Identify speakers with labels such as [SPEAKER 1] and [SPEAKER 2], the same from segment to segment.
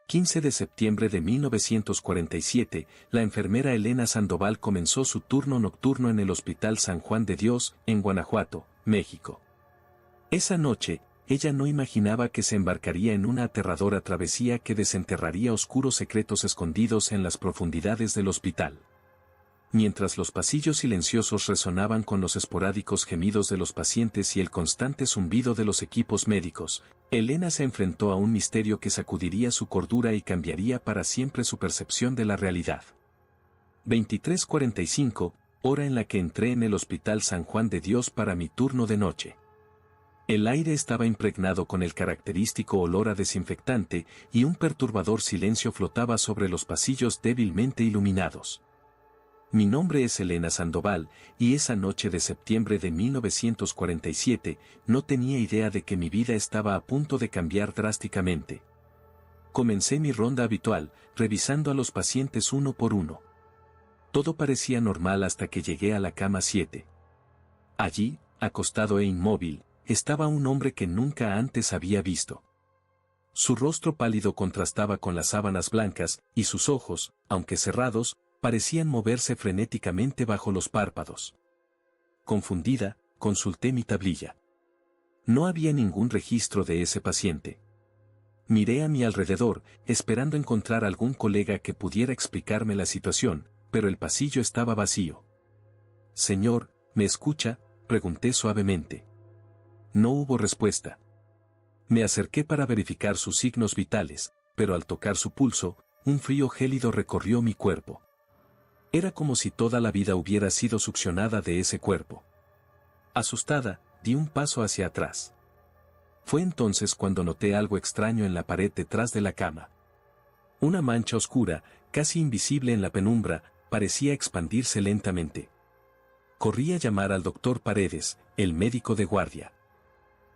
[SPEAKER 1] 15 de septiembre de 1947, la enfermera Elena Sandoval comenzó su turno nocturno en el Hospital San Juan de Dios, en Guanajuato, México. Esa noche, ella no imaginaba que se embarcaría en una aterradora travesía que desenterraría oscuros secretos escondidos en las profundidades del hospital. Mientras los pasillos silenciosos resonaban con los esporádicos gemidos de los pacientes y el constante zumbido de los equipos médicos, Elena se enfrentó a un misterio que sacudiría su cordura y cambiaría para siempre su percepción de la realidad. 23:45, hora en la que entré en el Hospital San Juan de Dios para mi turno de noche. El aire estaba impregnado con el característico olor a desinfectante y un perturbador silencio flotaba sobre los pasillos débilmente iluminados. Mi nombre es Elena Sandoval, y esa noche de septiembre de 1947, no tenía idea de que mi vida estaba a punto de cambiar drásticamente. Comencé mi ronda habitual, revisando a los pacientes uno por uno. Todo parecía normal hasta que llegué a la cama 7. Allí, acostado e inmóvil, estaba un hombre que nunca antes había visto. Su rostro pálido contrastaba con las sábanas blancas, y sus ojos, aunque cerrados, parecían moverse frenéticamente bajo los párpados. Confundida, consulté mi tablilla. No había ningún registro de ese paciente. Miré a mi alrededor, esperando encontrar algún colega que pudiera explicarme la situación, pero el pasillo estaba vacío. «Señor, ¿me escucha?», pregunté suavemente. No hubo respuesta. Me acerqué para verificar sus signos vitales, pero al tocar su pulso, un frío gélido recorrió mi cuerpo. Era como si toda la vida hubiera sido succionada de ese cuerpo. Asustada, di un paso hacia atrás. Fue entonces cuando noté algo extraño en la pared detrás de la cama. Una mancha oscura, casi invisible en la penumbra, parecía expandirse lentamente. Corrí a llamar al doctor Paredes, el médico de guardia.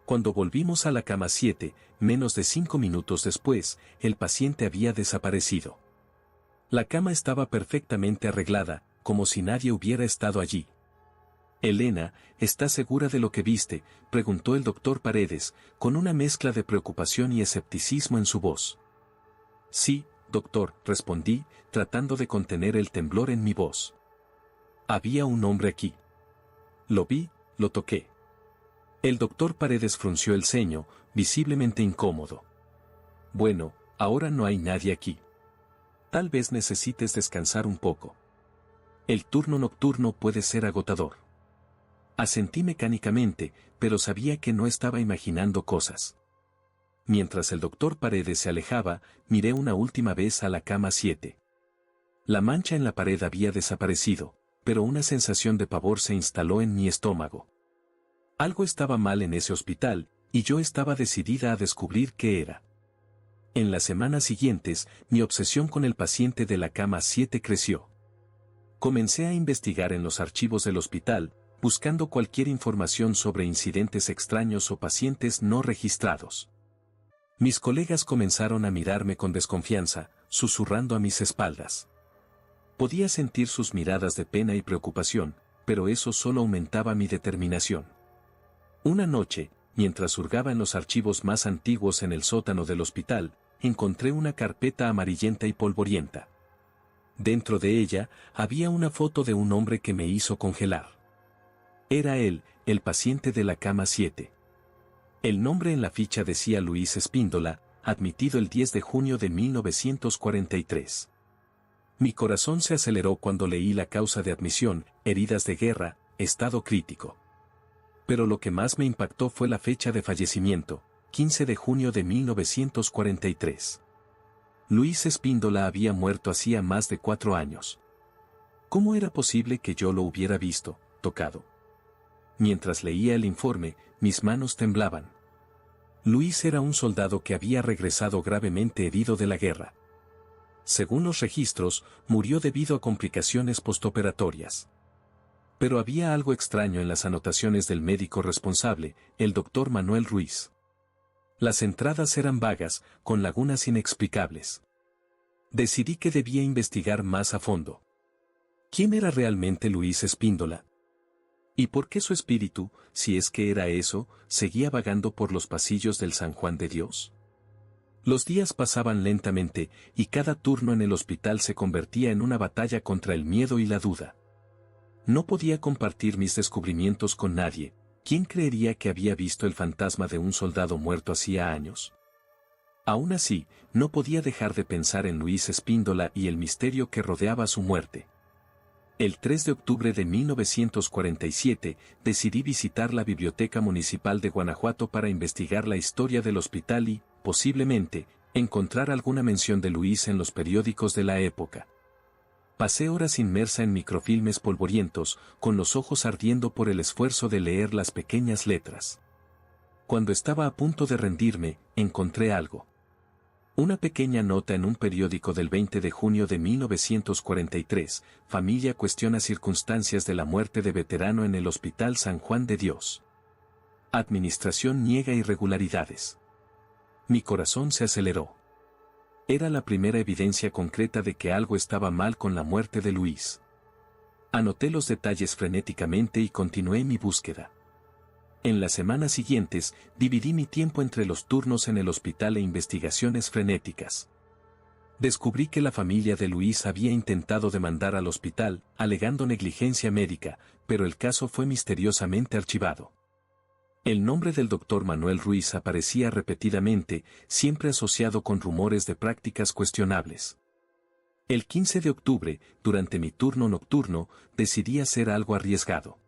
[SPEAKER 1] Cuando volvimos a la cama 7, menos de 5 minutos después, el paciente había desaparecido. La cama estaba perfectamente arreglada, como si nadie hubiera estado allí. «Elena, ¿estás segura de lo que viste?», preguntó el doctor Paredes, con una mezcla de preocupación y escepticismo en su voz. «Sí, doctor», respondí, tratando de contener el temblor en mi voz. «Había un hombre aquí. Lo vi, lo toqué». El doctor Paredes frunció el ceño, visiblemente incómodo. «Bueno, ahora no hay nadie aquí. Tal vez necesites descansar un poco. El turno nocturno puede ser agotador». Asentí mecánicamente, pero sabía que no estaba imaginando cosas. Mientras el doctor Paredes se alejaba, miré una última vez a la cama 7. La mancha en la pared había desaparecido, pero una sensación de pavor se instaló en mi estómago. Algo estaba mal en ese hospital, y yo estaba decidida a descubrir qué era. En las semanas siguientes, mi obsesión con el paciente de la cama 7 creció. Comencé a investigar en los archivos del hospital, buscando cualquier información sobre incidentes extraños o pacientes no registrados. Mis colegas comenzaron a mirarme con desconfianza, susurrando a mis espaldas. Podía sentir sus miradas de pena y preocupación, pero eso solo aumentaba mi determinación. Una noche, mientras hurgaba en los archivos más antiguos en el sótano del hospital, encontré una carpeta amarillenta y polvorienta. Dentro de ella, había una foto de un hombre que me hizo congelar. Era él, el paciente de la cama 7. El nombre en la ficha decía Luis Espíndola, admitido el 10 de junio de 1943. Mi corazón se aceleró cuando leí la causa de admisión, heridas de guerra, estado crítico. Pero lo que más me impactó fue la fecha de fallecimiento, 15 de junio de 1943. Luis Espíndola había muerto hacía más de 4 años. ¿Cómo era posible que yo lo hubiera visto, tocado? Mientras leía el informe, mis manos temblaban. Luis era un soldado que había regresado gravemente herido de la guerra. Según los registros, murió debido a complicaciones postoperatorias. Pero había algo extraño en las anotaciones del médico responsable, el doctor Manuel Ruiz. Las entradas eran vagas, con lagunas inexplicables. Decidí que debía investigar más a fondo. ¿Quién era realmente Luis Espíndola? ¿Y por qué su espíritu, si es que era eso, seguía vagando por los pasillos del San Juan de Dios? Los días pasaban lentamente, y cada turno en el hospital se convertía en una batalla contra el miedo y la duda. No podía compartir mis descubrimientos con nadie. ¿Quién creería que había visto el fantasma de un soldado muerto hacía años? Aún así, no podía dejar de pensar en Luis Espíndola y el misterio que rodeaba su muerte. El 3 de octubre de 1947, decidí visitar la Biblioteca Municipal de Guanajuato para investigar la historia del hospital y, posiblemente, encontrar alguna mención de Luis en los periódicos de la época. Pasé horas inmersa en microfilmes polvorientos, con los ojos ardiendo por el esfuerzo de leer las pequeñas letras. Cuando estaba a punto de rendirme, encontré algo. Una pequeña nota en un periódico del 20 de junio de 1943, familia cuestiona circunstancias de la muerte de veterano en el Hospital San Juan de Dios. Administración niega irregularidades. Mi corazón se aceleró. Era la primera evidencia concreta de que algo estaba mal con la muerte de Luis. Anoté los detalles frenéticamente y continué mi búsqueda. En las semanas siguientes, dividí mi tiempo entre los turnos en el hospital e investigaciones frenéticas. Descubrí que la familia de Luis había intentado demandar al hospital, alegando negligencia médica, pero el caso fue misteriosamente archivado. El nombre del doctor Manuel Ruiz aparecía repetidamente, siempre asociado con rumores de prácticas cuestionables. El 15 de octubre, durante mi turno nocturno, decidí hacer algo arriesgado.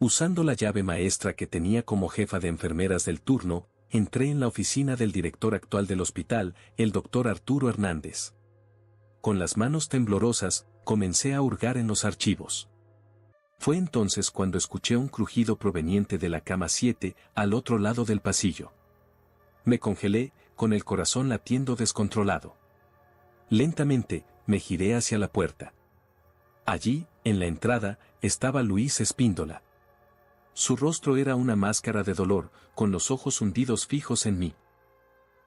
[SPEAKER 1] Usando la llave maestra que tenía como jefa de enfermeras del turno, entré en la oficina del director actual del hospital, el doctor Arturo Hernández. Con las manos temblorosas, comencé a hurgar en los archivos. Fue entonces cuando escuché un crujido proveniente de la cama 7, al otro lado del pasillo. Me congelé, con el corazón latiendo descontrolado. Lentamente, me giré hacia la puerta. Allí, en la entrada, estaba Luis Espíndola. Su rostro era una máscara de dolor, con los ojos hundidos fijos en mí.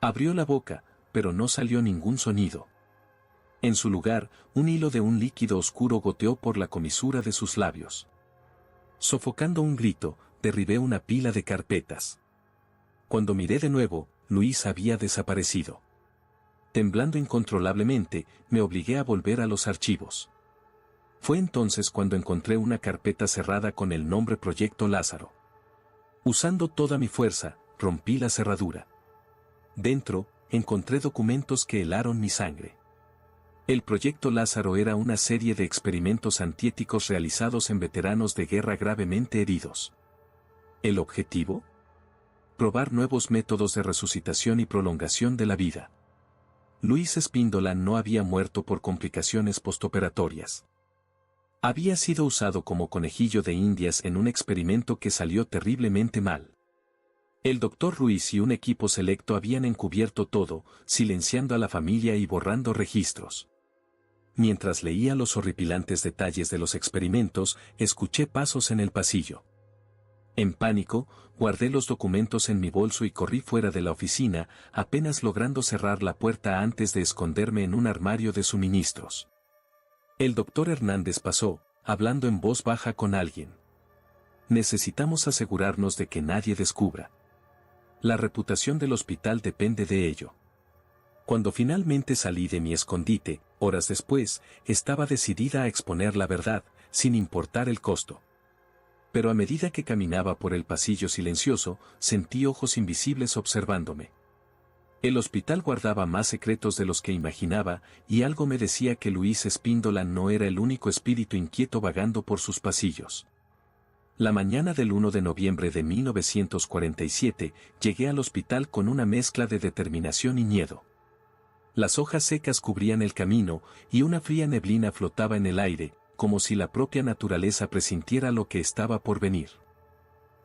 [SPEAKER 1] Abrió la boca, pero no salió ningún sonido. En su lugar, un hilo de un líquido oscuro goteó por la comisura de sus labios. Sofocando un grito, derribé una pila de carpetas. Cuando miré de nuevo, Luis había desaparecido. Temblando incontrolablemente, me obligué a volver a los archivos. Fue entonces cuando encontré una carpeta cerrada con el nombre Proyecto Lázaro. Usando toda mi fuerza, rompí la cerradura. Dentro, encontré documentos que helaron mi sangre. El Proyecto Lázaro era una serie de experimentos antiéticos realizados en veteranos de guerra gravemente heridos. ¿El objetivo? Probar nuevos métodos de resucitación y prolongación de la vida. Luis Espíndola no había muerto por complicaciones postoperatorias. Había sido usado como conejillo de indias en un experimento que salió terriblemente mal. El doctor Ruiz y un equipo selecto habían encubierto todo, silenciando a la familia y borrando registros. Mientras leía los horripilantes detalles de los experimentos, escuché pasos en el pasillo. En pánico, guardé los documentos en mi bolso y corrí fuera de la oficina, apenas logrando cerrar la puerta antes de esconderme en un armario de suministros. El doctor Hernández pasó, hablando en voz baja con alguien. Necesitamos asegurarnos de que nadie descubra. La reputación del hospital depende de ello. Cuando finalmente salí de mi escondite, horas después, estaba decidida a exponer la verdad, sin importar el costo. Pero a medida que caminaba por el pasillo silencioso, sentí ojos invisibles observándome. El hospital guardaba más secretos de los que imaginaba, y algo me decía que Luis Espíndola no era el único espíritu inquieto vagando por sus pasillos. La mañana del 1 de noviembre de 1947, llegué al hospital con una mezcla de determinación y miedo. Las hojas secas cubrían el camino, y una fría neblina flotaba en el aire, como si la propia naturaleza presintiera lo que estaba por venir.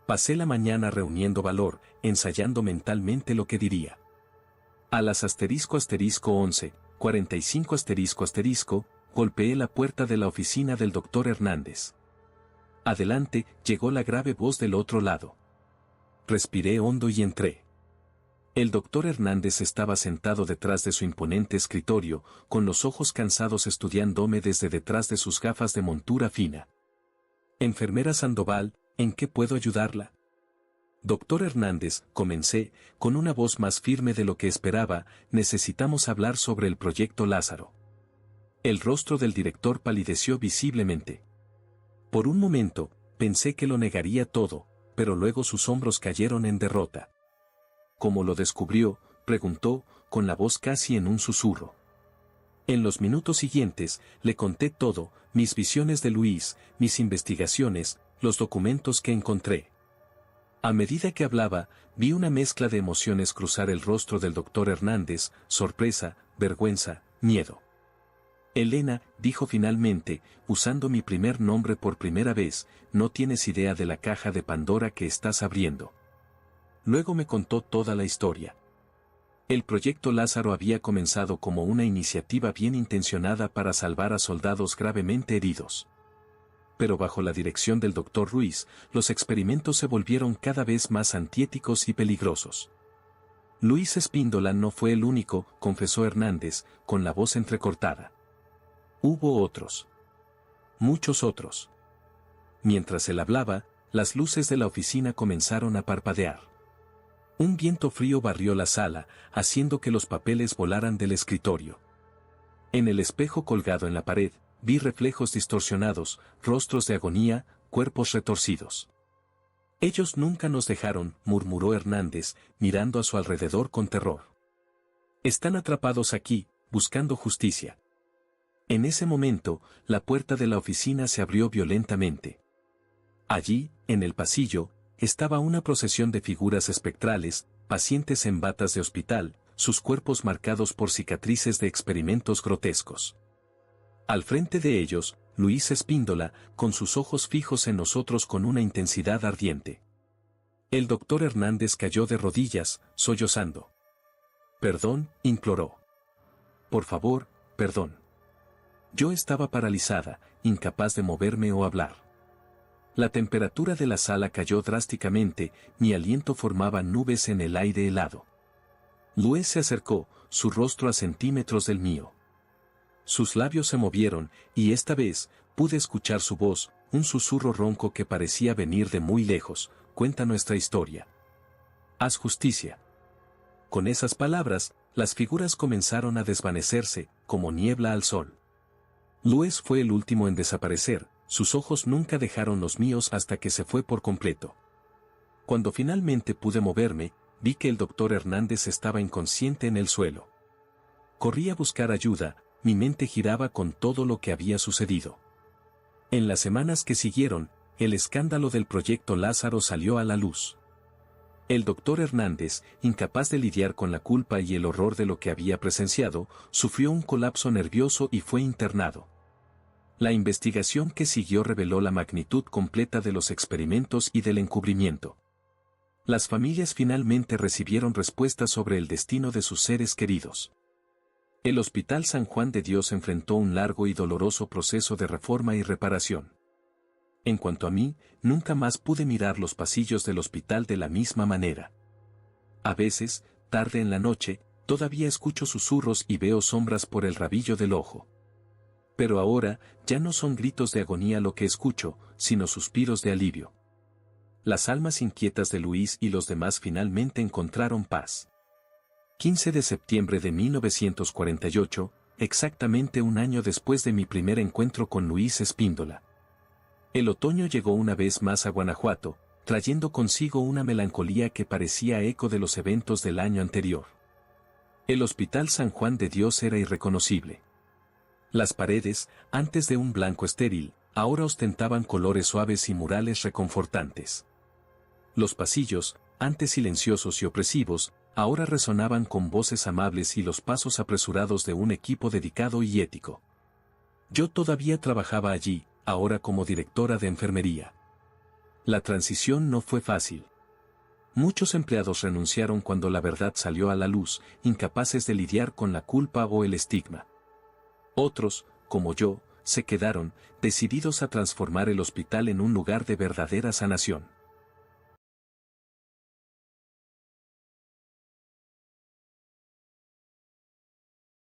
[SPEAKER 1] Pasé la mañana reuniendo valor, ensayando mentalmente lo que diría. A las **11, 45 **, golpeé la puerta de la oficina del doctor Hernández. Adelante, llegó la grave voz del otro lado. Respiré hondo y entré. El doctor Hernández estaba sentado detrás de su imponente escritorio, con los ojos cansados estudiándome desde detrás de sus gafas de montura fina. Enfermera Sandoval, ¿en qué puedo ayudarla? Doctor Hernández, comencé, con una voz más firme de lo que esperaba, necesitamos hablar sobre el proyecto Lázaro. El rostro del director palideció visiblemente. Por un momento, pensé que lo negaría todo, pero luego sus hombros cayeron en derrota. ¿Cómo lo descubrió?, preguntó, con la voz casi en un susurro. En los minutos siguientes, le conté todo, mis visiones de Luis, mis investigaciones, los documentos que encontré. A medida que hablaba, vi una mezcla de emociones cruzar el rostro del doctor Hernández, sorpresa, vergüenza, miedo. Elena, dijo finalmente, usando mi primer nombre por primera vez, no tienes idea de la caja de Pandora que estás abriendo. Luego me contó toda la historia. El proyecto Lázaro había comenzado como una iniciativa bien intencionada para salvar a soldados gravemente heridos. Pero bajo la dirección del Dr. Ruiz, los experimentos se volvieron cada vez más antiéticos y peligrosos. Luis Espíndola no fue el único, confesó Hernández, con la voz entrecortada. Hubo otros. Muchos otros. Mientras él hablaba, las luces de la oficina comenzaron a parpadear. Un viento frío barrió la sala, haciendo que los papeles volaran del escritorio. En el espejo colgado en la pared, vi reflejos distorsionados, rostros de agonía, cuerpos retorcidos. Ellos nunca nos dejaron, murmuró Hernández, mirando a su alrededor con terror. Están atrapados aquí, buscando justicia. En ese momento, la puerta de la oficina se abrió violentamente. Allí, en el pasillo, estaba una procesión de figuras espectrales, pacientes en batas de hospital, sus cuerpos marcados por cicatrices de experimentos grotescos. Al frente de ellos, Luis Espíndola, con sus ojos fijos en nosotros con una intensidad ardiente. El doctor Hernández cayó de rodillas, sollozando. Perdón, imploró. Por favor, perdón. Yo estaba paralizada, incapaz de moverme o hablar. La temperatura de la sala cayó drásticamente, mi aliento formaba nubes en el aire helado. Luis se acercó, su rostro a centímetros del mío. Sus labios se movieron, y esta vez, pude escuchar su voz, un susurro ronco que parecía venir de muy lejos. Cuenta nuestra historia. Haz justicia. Con esas palabras, las figuras comenzaron a desvanecerse, como niebla al sol. Luis fue el último en desaparecer, sus ojos nunca dejaron los míos hasta que se fue por completo. Cuando finalmente pude moverme, vi que el doctor Hernández estaba inconsciente en el suelo. Corrí a buscar ayuda, mi mente giraba con todo lo que había sucedido. En las semanas que siguieron, el escándalo del proyecto Lázaro salió a la luz. El doctor Hernández, incapaz de lidiar con la culpa y el horror de lo que había presenciado, sufrió un colapso nervioso y fue internado. La investigación que siguió reveló la magnitud completa de los experimentos y del encubrimiento. Las familias finalmente recibieron respuestas sobre el destino de sus seres queridos. El Hospital San Juan de Dios enfrentó un largo y doloroso proceso de reforma y reparación. En cuanto a mí, nunca más pude mirar los pasillos del hospital de la misma manera. A veces, tarde en la noche, todavía escucho susurros y veo sombras por el rabillo del ojo. Pero ahora, ya no son gritos de agonía lo que escucho, sino suspiros de alivio. Las almas inquietas de Luis y los demás finalmente encontraron paz. 15 de septiembre de 1948, exactamente un año después de mi primer encuentro con Luis Espíndola. El otoño llegó una vez más a Guanajuato, trayendo consigo una melancolía que parecía eco de los eventos del año anterior. El Hospital San Juan de Dios era irreconocible. Las paredes, antes de un blanco estéril, ahora ostentaban colores suaves y murales reconfortantes. Los pasillos, antes silenciosos y opresivos, ahora resonaban con voces amables y los pasos apresurados de un equipo dedicado y ético. Yo todavía trabajaba allí, ahora como directora de enfermería. La transición no fue fácil. Muchos empleados renunciaron cuando la verdad salió a la luz, incapaces de lidiar con la culpa o el estigma. Otros, como yo, se quedaron, decididos a transformar el hospital en un lugar de verdadera sanación.